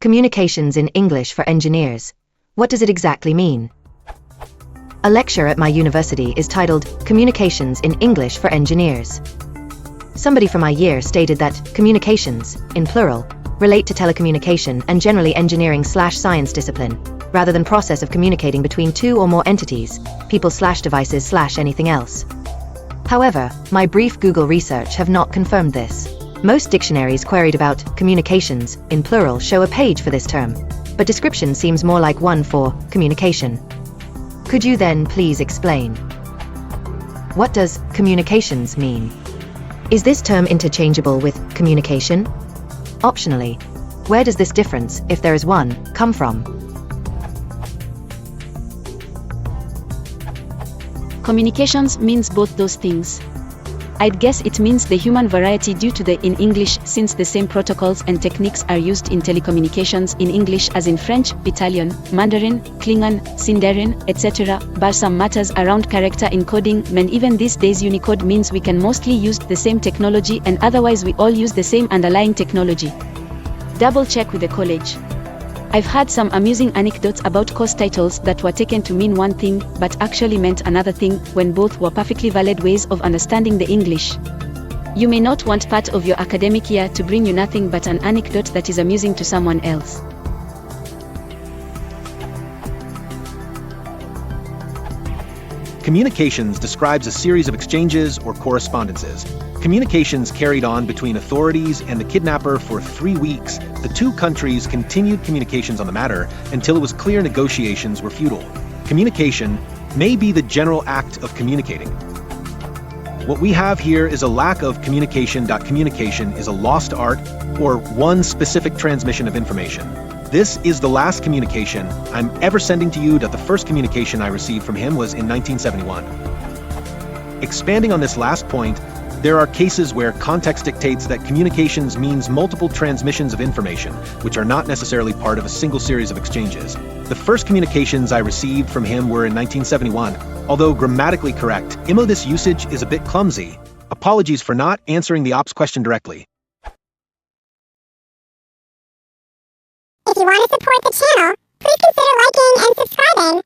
Communications in English for Engineers. What does it exactly mean? A lecture at my university is titled Communications in English for Engineers. Somebody from my year stated that communications, in plural, relate to telecommunication and generally engineering/science discipline, rather than process of communicating between two or more entities, people/devices/anything else. However, my brief Google research have not confirmed this. Most dictionaries queried about communications, in plural, show a page for this term, but description seems more like one for communication. Could you then please explain? What does communications mean? Is this term interchangeable with communication? Optionally, where does this difference, if there is one, come from? Communications means both those things. I'd guess it means the human variety due to the in English, since the same protocols and techniques are used in telecommunications in English as in French, Italian, Mandarin, Klingon, Sindarin, etc. But some matters around character encoding, and even these days Unicode means we can mostly use the same technology and otherwise we all use the same underlying technology. Double check with the college. I've had some amusing anecdotes about course titles that were taken to mean one thing, but actually meant another thing, when both were perfectly valid ways of understanding the English. You may not want part of your academic year to bring you nothing but an anecdote that is amusing to someone else. Communications describes a series of exchanges or correspondences. Communications carried on between authorities and the kidnapper for 3 weeks. The two countries continued communications on the matter until it was clear negotiations were futile. Communication may be the general act of communicating. What we have here is a lack of communication. Communication is a lost art or one specific transmission of information. This is the last communication I'm ever sending to you. The first communication I received from him was in 1971. Expanding on this last point, there are cases where context dictates that communications means multiple transmissions of information, which are not necessarily part of a single series of exchanges. The first communications I received from him were in 1971. Although grammatically correct, this usage is a bit clumsy. Apologies for not answering the ops question directly. If you want to support the channel, please consider liking and subscribing.